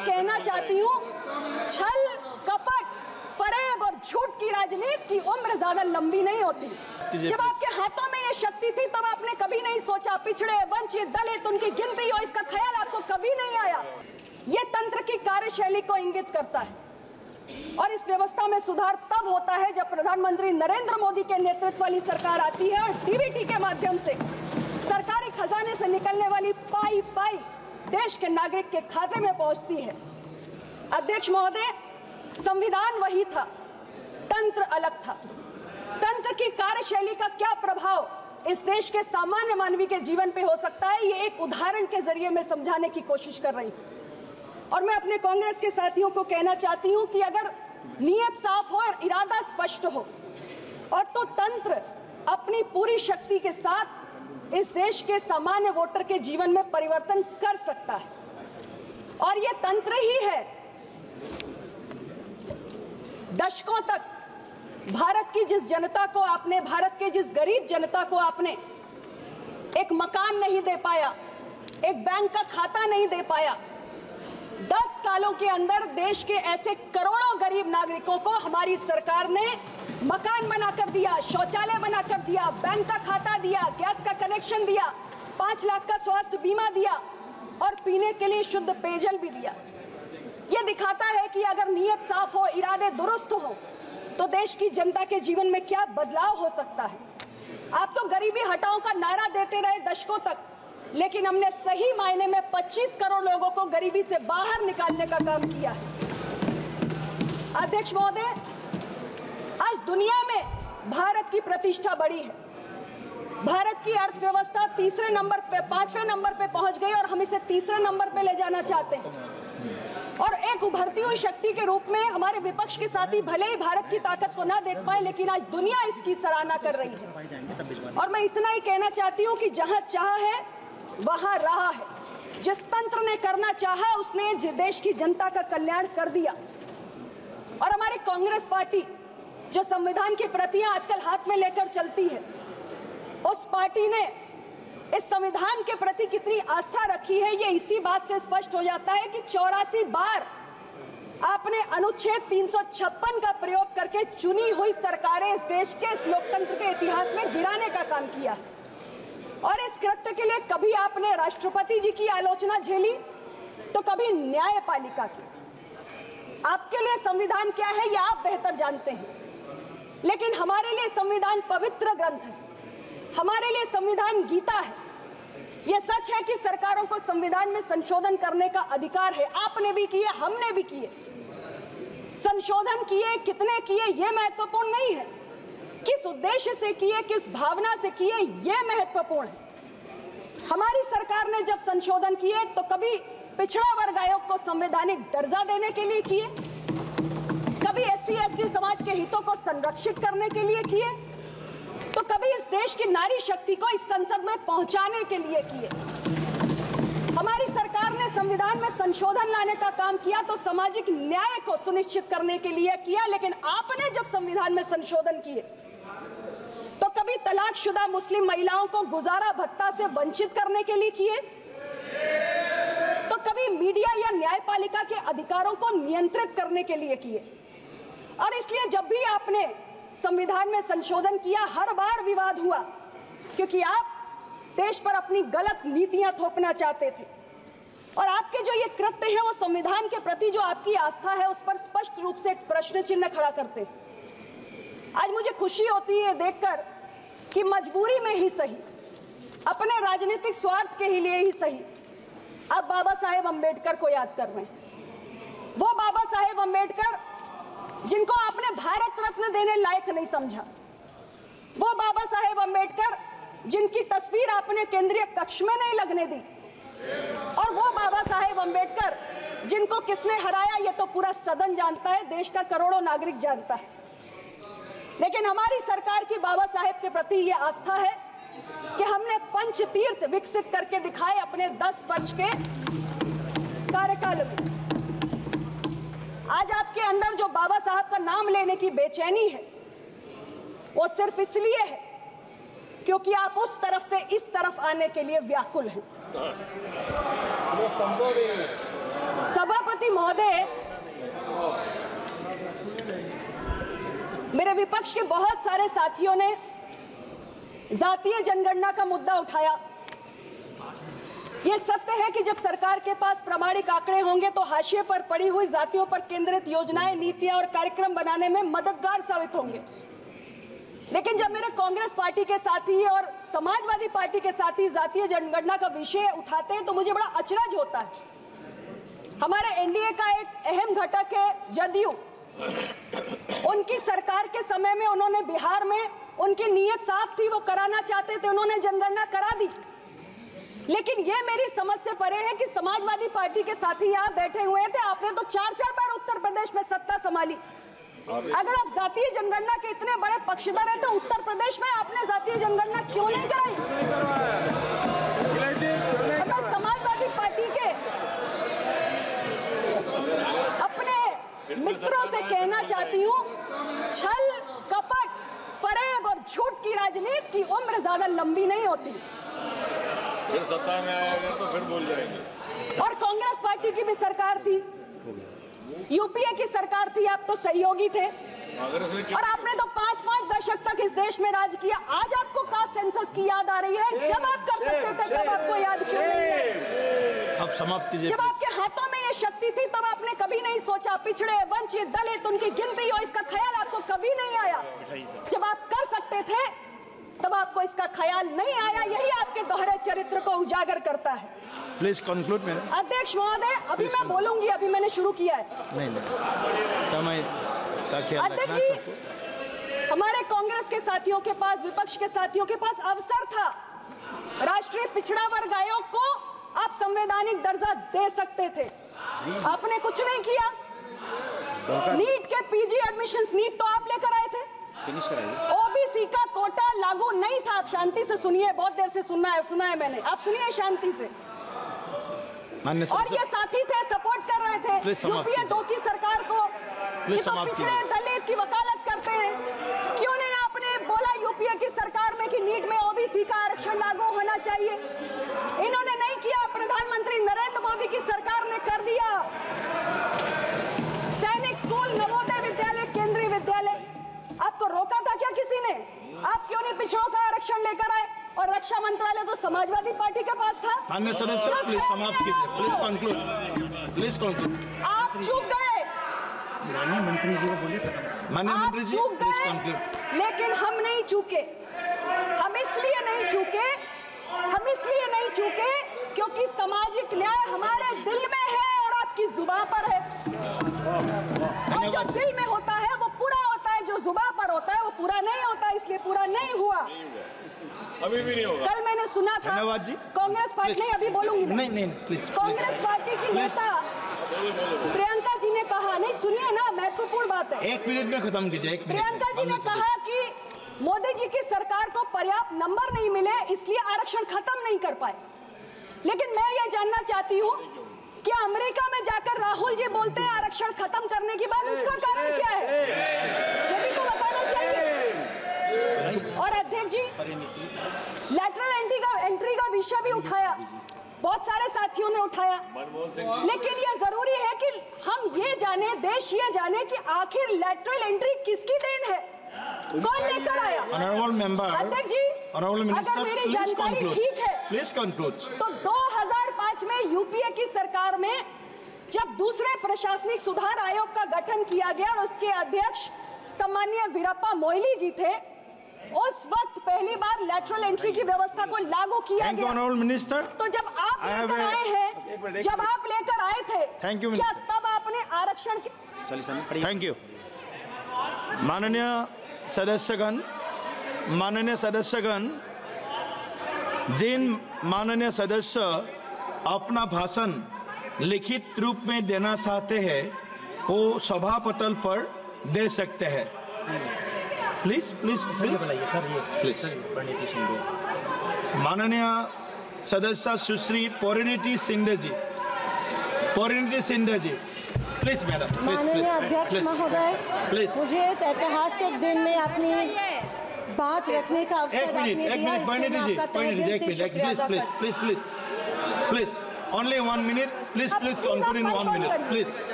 कहना चाहती हूँ, छल, कपट, फरेब और झूठ की राजनीति की उम्र ज्यादा लंबी नहीं होती। जब आपके हाथों में ये शक्ति थी तब आपने कभी नहीं सोचा पिछड़े, वंचित, दलित उनकी गिनती हो, इसका ख्याल आपको कभी नहीं आया। ये तंत्र की कार्यशैली को इंगित करता है और इस व्यवस्था में सुधार तब होता है जब प्रधानमंत्री नरेंद्र मोदी के नेतृत्व वाली सरकार आती है और डीबीटी के माध्यम से सरकारी खजाने से निकलने वाली पाई पाई देश के नागरिक के खाते में पहुंचती है। अध्यक्ष महोदय, संविधान वही था, तंत्र अलग था। तंत्र की कार्यशैली का क्या प्रभाव इस देश के सामान्य मानवी के जीवन पे हो सकता है, ये एक उदाहरण के जरिए मैं समझाने की कोशिश कर रही हूँ। और मैं अपने कांग्रेस के साथियों को कहना चाहती हूँ कि अगर नीयत साफ हो और इरादा स्पष्ट हो और तो तंत्र अपनी पूरी शक्ति के साथ इस देश के सामान्य वोटर के जीवन में परिवर्तन कर सकता है। और ये तंत्र ही है दशकों तक भारत की जिस जनता को आपने, भारत के जिस गरीब जनता को आपने एक मकान नहीं दे पाया, एक बैंक का खाता नहीं दे पाया, 10 सालों के अंदर देश के ऐसे करोड़ों गरीब नागरिकों को हमारी सरकार ने मकान बनाकर दिया, शौचालय बनाकर दिया, बैंक का खाता दिया, गैस का कनेक्शन दिया, 5 लाख का स्वास्थ्य बीमा दिया और पीने के लिए शुद्ध पेयजल भी दिया। ये दिखाता है कि अगर नीयत साफ हो, इरादे दुरुस्त हो, तो देश की जनता के जीवन में क्या बदलाव हो सकता है। आप तो गरीबी हटाओ का नारा देते रहे दशकों तक, लेकिन हमने सही मायने में 25 करोड़ लोगों को गरीबी से बाहर निकालने का काम किया है। अध्यक्ष महोदय, आज दुनिया में भारत की प्रतिष्ठा बढ़ी है। भारत की अर्थव्यवस्था तीसरे नंबर पे, 5वें नंबर पे पहुंच गई और हम इसे तीसरे नंबर पे ले जाना चाहते हैं। और एक उभरती हुई शक्ति के रूप में हमारे विपक्ष के साथी भले ही भारत की ताकत को ना देख पाए, लेकिन आज दुनिया इसकी सराहना कर रही है। और मैं इतना ही कहना चाहती हूँ कि जहाँ चाह है वहाँ राह है। जिस तंत्र ने करना चाहा उसने देश की जनता का कल्याण कर दिया। और हमारी कांग्रेस पार्टी जो संविधान की प्रतियां आजकल हाथ में लेकर चलती है, उस पार्टी ने इस संविधान के प्रति कितनी आस्था रखी है ये इसी बात से स्पष्ट हो जाता है कि 84 बार आपने अनुच्छेद 356 का प्रयोग करके चुनी हुई सरकारें इस देश के इस लोकतंत्र के इतिहास में गिराने का काम किया। और इस कृत्य के लिए कभी आपने राष्ट्रपति जी की आलोचना झेली तो कभी न्यायपालिका की। आपके लिए संविधान क्या है ये आप बेहतर जानते हैं, लेकिन हमारे लिए संविधान पवित्र ग्रंथ है, हमारे लिए संविधान गीता है। यह सच है कि सरकारों को संविधान में संशोधन करने का अधिकार है। आपने भी किए, हमने भी किए। संशोधन किए, कितने किए ये महत्वपूर्ण नहीं है, किस उद्देश्य से किए, किस भावना से किए ये महत्वपूर्ण है। हमारी सरकार ने जब संशोधन किए तो कभी पिछड़ा वर्ग आयोग को संवैधानिक दर्जा देने के लिए किए, कभी SC/ST समाज के हितों को संरक्षित करने के लिए किए, तो कभी इस देश की नारी शक्ति को इस संसद में पहुंचाने के लिए किए। हमारी सरकार ने संविधान में संशोधन लाने का काम किया तो सामाजिक न्याय को सुनिश्चित करने के लिए किया, लेकिन आपने जब संविधान में संशोधन किए तो कभी तलाकशुदा मुस्लिम महिलाओं को गुजारा भत्ता से वंचित करने के लिए किए, तो कभी मीडिया या न्यायपालिका के अधिकारों को नियंत्रित करने के लिए किए। और इसलिए जब भी आपने संविधान में संशोधन किया हर बार विवाद हुआ, क्योंकि आप देश पर अपनी गलत नीतियां थोपना चाहते थे। और आपके जो ये कृत्य हैं वो संविधान के प्रति जो आपकी आस्था है उस पर स्पष्ट रूप से एक प्रश्न चिन्ह खड़ा करते हैं। आज मुझे खुशी होती है देखकर कि मजबूरी में ही सही, अपने राजनीतिक स्वार्थ के लिए ही सही, आप बाबा साहेब अम्बेडकर को याद कर रहे हैं। वो बाबा साहेब अम्बेडकर जिनको आपने भारत रत्न देने लायक नहीं समझा, वो बाबा साहेब अम्बेडकर जिनकी तस्वीर आपने केंद्रीय कक्ष में नहीं लगने दी, और वो बाबा साहेब अम्बेडकर जिनको किसने हराया ये तो पूरा सदन जानता है, देश का करोड़ों नागरिक जानता है। लेकिन हमारी सरकार की बाबा साहेब के प्रति ये आस्था है कि हमने पंचतीर्थ विकसित करके दिखाए अपने 10 वर्ष के कार्यकाल में। आज आपके अंदर जो बाबा साहब का नाम लेने की बेचैनी है वो सिर्फ इसलिए है क्योंकि आप उस तरफ से इस तरफ आने के लिए व्याकुल हैं। सभापति महोदय, मेरे विपक्ष के बहुत सारे साथियों ने जातीय जनगणना का मुद्दा उठाया। यह सत्य है कि जब सरकार के पास प्रामाणिक आंकड़े होंगे तो हाशिए पर पड़ी हुई जातियों पर केंद्रित योजनाएं, नीतियां और कार्यक्रम बनाने में मददगार साबित होंगे। लेकिन जब मेरे कांग्रेस पार्टी के साथी और समाजवादी पार्टी के साथी जातीय जनगणना का विषय उठाते हैं तो मुझे बड़ा अचरज होता है। हमारे एनडीए का एक अहम घटक है जदयू। उनकी सरकार के समय में उन्होंने बिहार में, उनकी नीयत साफ थी, वो कराना चाहते थे, उन्होंने जनगणना करा दी। लेकिन ये मेरी समझ से परे है कि समाजवादी पार्टी के साथी यहाँ बैठे हुए थे, आपने तो 4-4 बार उत्तर प्रदेश में सत्ता संभाली। अगर आप जातीय जनगणना के इतने बड़े पक्षधर हैं तो उत्तर प्रदेश में आपने जातीय जनगणना क्यों नहीं कराई? मैं समाजवादी पार्टी के अपने मित्रों से कहना चाहती हूँ, छल, कपट, फरेब और झूठ की राजनीति की उम्र ज्यादा लंबी नहीं होती। फिर सत्ता में आएगा तो फिर बोल जाएंगे। और कांग्रेस पार्टी की भी सरकार थी, यूपीए की सरकार थी, आप तो सहयोगी थे और आपने तो 5-5 दशक तक इस देश में राज किया। आज आपको कास्ट सेंसस की याद आ रही है? जब आप कर सकते थे तब आपको याद क्यों नहीं है? अब समाप्त कीजिए। जब आपके हाथों में ये शक्ति थी तब आपने कभी नहीं सोचा पिछड़े, वंचित, दलित उनकी गिनती हो, इसका ख्याल आपको कभी नहीं आया। जब आप कर सकते थे तब आपको इसका ख्याल नहीं आया। यही आपके दोहरे चरित्र को उजागर करता है। Please conclude madam. अध्यक्ष महोदय, अभी मैं बोलूंगी, अभी मैंने शुरू किया है। नहीं, समय का ख्याल रखना सबको। हमारे कांग्रेस के साथियों के पास, विपक्ष के साथियों के पास अवसर था। राष्ट्रीय पिछड़ा वर्ग आयोग को आप संवैधानिक दर्जा दे सकते थे, आपने कुछ नहीं किया। नीट के पीजी एडमिशंस, नीट तो आप लेकर आए थे। ओबीसी का कोटा लागू नहीं था। आप शांति से सुनिए, बहुत देर से सुना है मैंने, आप सुनिए शांति से। और ये साथी थे, सपोर्ट कर रहे थे यूपीए 2 की सरकार को। ये तो पिछड़े दलित की वकालत करते हैं। क्यों नहीं आपने बोला यूपीए की सरकार में कि नीट में ओबीसी का आरक्षण लागू होना चाहिए? इन्होंने नहीं किया, प्रधानमंत्री नरेंद्र मोदी की सरकार ने कर दिया। सैनिक स्कूल, नवोदय विद्यालय, केंद्रीय विद्यालय, आपको रोका था क्या किसी ने? आप क्यों नहीं पिछड़ों का आरक्षण लेकर आए? और रक्षा मंत्रालय तो समाजवादी पार्टी के पास था। माननीय सदस्य, प्लीज समाप्त कीजिए। Please conclude, please conclude. आप चूक गए। माननीय मंत्री जी को बोलिए। माननीय मंत्री जी, प्लीज कंक्लूड। लेकिन हम नहीं चूके। हम इसलिए नहीं चूके क्योंकि सामाजिक न्याय हमारे दिल में है और आपकी जुबान पर है। और जो दिल में होता है वो पूरा होता है, जो जुबान पर होता है वो पूरा नहीं होता, इसलिए पूरा नहीं हुआ। अभी भी नहीं होगा। कल मैंने सुना था कांग्रेस पार्टी, नहीं अभी बोलूंगी मैं। नहीं प्लीज। कांग्रेस पार्टी की नेता प्रियंका जी ने कहा, नहीं सुनिए ना, महत्वपूर्ण बात है। 1 मिनट में खत्म कीजिए। प्रियंका जी ने कहा कि मोदी जी की सरकार को पर्याप्त नंबर नहीं मिले इसलिए आरक्षण खत्म नहीं कर पाए। लेकिन मैं ये जानना चाहती हूँ कि अमेरिका में जाकर राहुल जी बोलते हैं आरक्षण खत्म करने के बाद, उसका कारण क्या है? ये भी तो बताना चाहिए। और अध्यक्ष जी, लैटरल एंट्री का विषय भी उठाया, बहुत सारे साथियों ने उठाया। लेकिन ये जरूरी है कि हम ये जाने, देश ये जाने कि आखिर लैटरल एंट्री किसकी देन है, कौन लेकर आया? ऑनरेबल मेंबर, अध्यक्ष जी, अगर मेरी जानकारी ठीक है, प्लीज कंक्लूड। तो 2005 में यूपीए की सरकार में जब दूसरे प्रशासनिक सुधार आयोग का गठन किया गया और उसके अध्यक्ष सम्माननीय वीरप्पा मोइली जी थे, उस वक्त पहली बार लैटरल एंट्री की व्यवस्था को लागू किया गया। ऑनरेबल मिनिस्टर, तो जब आप लेकर आए हैं, जब आप लेकर आए थे, क्या तब आपने आरक्षण? Thank you. माननीय सदस्यगण, जिन माननीय सदस्य अपना भाषण लिखित रूप में देना चाहते हैं वो सभा पटल पर दे सकते हैं। Please please please. माननीय सदस्य सुश्री परिणीति शिंदे जी, प्लीज मैडम। माननीय अध्यक्ष महोदय, मुझे इस ऐतिहासिक दिन में अपनी बात रखने का अवसर एक आपने मिनट दिया, इसलिए मैं आपका तहे दिल से शुक्रिया अदा करती हूँ। Please only 1 minute please conclude in 1 minute please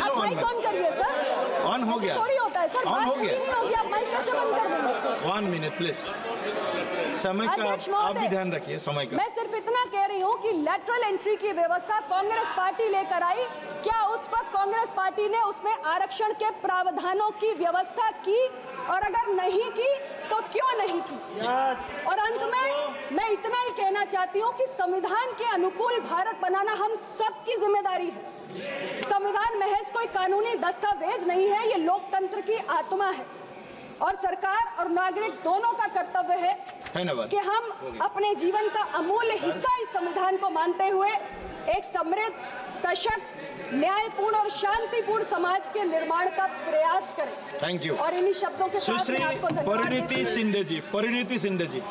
आप 1 माइक minute ऑन करिए सर। ऑन हो ऐसे गया थोड़ी होता है सर, ऑन बात हो पूरी गया नहीं होगी, आप माइक कैसे बंद कर देंगे? 1 minute प्लीज समय का अध्यक्ष आप महोदय, भी ध्यान रखिए समय का। मैं सिर्फ इतना कह रही हूँ कि लेटरल एंट्री की व्यवस्था कांग्रेस पार्टी लेकर आई। क्या उस वक्त कांग्रेस पार्टी ने उसमें आरक्षण के प्रावधानों की व्यवस्था की, और अगर नहीं की तो क्यों नहीं की? और अंत में मैं इतना ही कहना चाहती हूँ कि संविधान के अनुकूल भारत बनाना हम सबकी जिम्मेदारी है। संविधान महज कोई कानूनी दस्तावेज नहीं है, ये लोकतंत्र की आत्मा है, और सरकार और नागरिक दोनों का कर्तव्य है धन्यवाद कि हम अपने जीवन का अमूल्य हिस्सा इस संविधान को मानते हुए एक समृद्ध, सशक्त, न्यायपूर्ण और शांतिपूर्ण समाज के निर्माण का प्रयास करें। Thank you. और इन्हीं शब्दों के साथ सुश्री मैं आपको धन्यवाद देती हूँ। परिणीति शिंदे जी